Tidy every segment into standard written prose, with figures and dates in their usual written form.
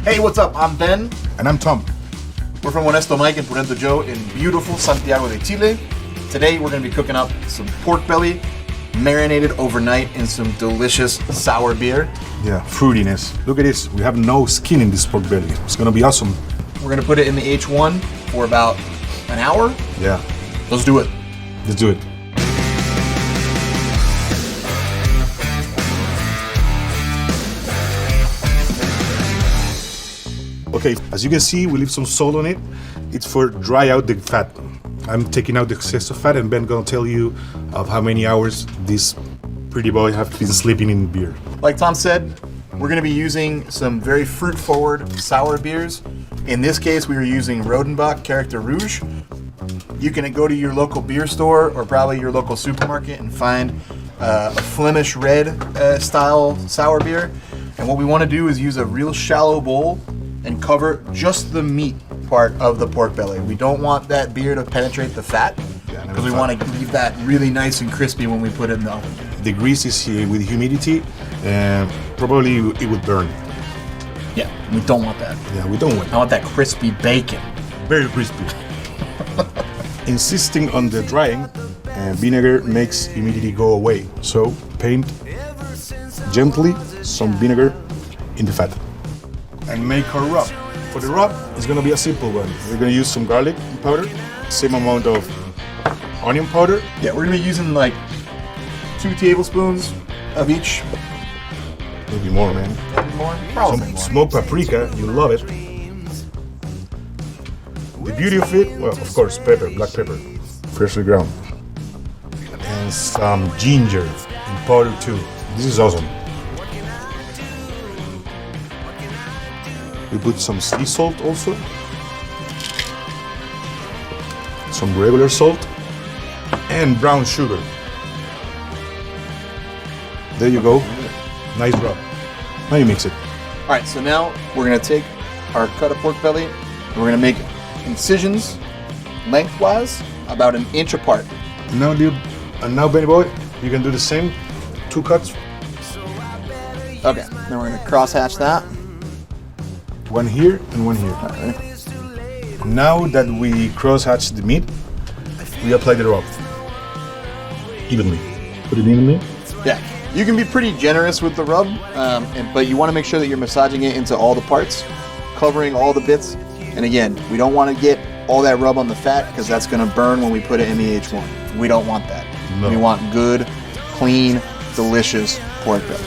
Hey, what's up? I'm Ben. And I'm Tom. We're from Honesto Mike and Porkbelly Joe in beautiful Santiago de Chile. Today we're going to be cooking up some pork belly, marinated overnight in some delicious sour beer. Yeah, fruitiness. Look at this. We have no skin in this pork belly. It's gonna be awesome. We're going to put it in the H1 for about an hour. Yeah. Let's do it. Let's do it. Okay, as you can see, we leave some salt on it. It's for dry out the fat. I'm taking out the excess of fat, and Ben gonna tell you of how many hours this pretty boy have been sleeping in beer. Like Tom said, we're going to be using some very fruit-forward sour beers. In this case, we are using Rodenbach Character Rouge. You can go to your local beer store or probably your local supermarket and find a Flemish red style sour beer. And what we want to do is use a real shallow bowl and cover just the meat part of the pork belly. We don't want that beer to penetrate the fat because we want to leave that really nice and crispy when we put it in the oven. The grease is here with humidity, and probably it would burn. Yeah, we don't want that. Yeah, we don't want I want that crispy bacon. very crispy. Insisting on the drying, vinegar makes humidity go away. So paint gently some vinegar in the fat and make our rub. For the rub, it's gonna be a simple one. We're gonna use some garlic powder, same amount of onion powder. Yeah, we're gonna be using like 2 tablespoons of each. Maybe more, man. Maybe more? Probably Some more. smoked paprika, you love it. The beauty of it, well, of course, pepper, black pepper, freshly ground. And some ginger in powder too. This is awesome. We put some sea salt also. Some regular salt. And brown sugar. There you go. Nice rub. Now you mix it. All right, so now we're gonna take our cut of pork belly and we're gonna make incisions lengthwise about 1 inch apart. Now, dude, and now, Benny boy, you can do the same. 2 cuts. Okay, then we're gonna cross-hatch that. One here and one here. All right. Now that we cross-hatch the meat, we apply the rub evenly. Put it evenly. Yeah, you can be pretty generous with the rub, but you want to make sure that you're massaging it into all the parts, covering all the bits. And again, we don't want to get all that rub on the fat because that's going to burn when we put it in the H1. We don't want that. No. We want good, clean, delicious pork belly.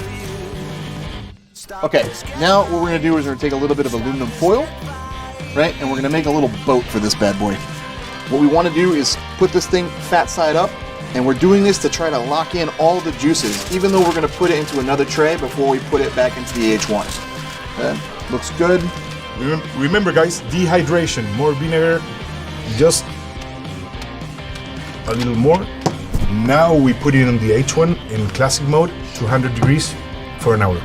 Okay, now what we're going to do is we're going to take a little bit of aluminum foil, right? And we're going to make a little boat for this bad boy. What we want to do is put this thing fat side up, and we're doing this to try to lock in all the juices, even though we're going to put it into another tray before we put it back into the H1. Okay, looks good. Remember, guys, dehydration. More vinegar, just a little more. Now we put it on the H1 in classic mode, 200 degrees for an hour.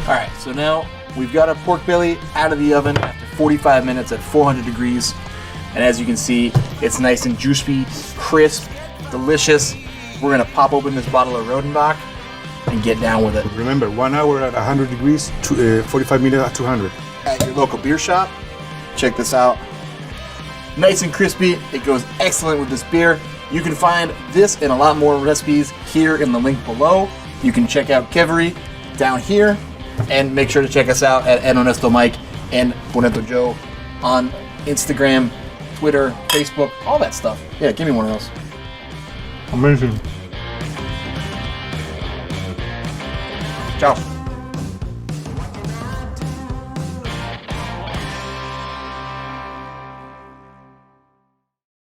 All right, so now we've got our pork belly out of the oven after 45 minutes at 400 degrees. And as you can see, it's nice and juicy, crisp, delicious. We're gonna pop open this bottle of Rodenbach and get down with it. Remember, 1 hour at 100 degrees, 45 minutes at 200. At your local beer shop, check this out. Nice and crispy, it goes excellent with this beer. You can find this and a lot more recipes here in the link below. You can check out Keveri down here. And make sure to check us out at Honesto Mike and Porkbelly Joe on Instagram, Twitter, Facebook, all that stuff. Yeah, give me one of those. Amazing. Ciao.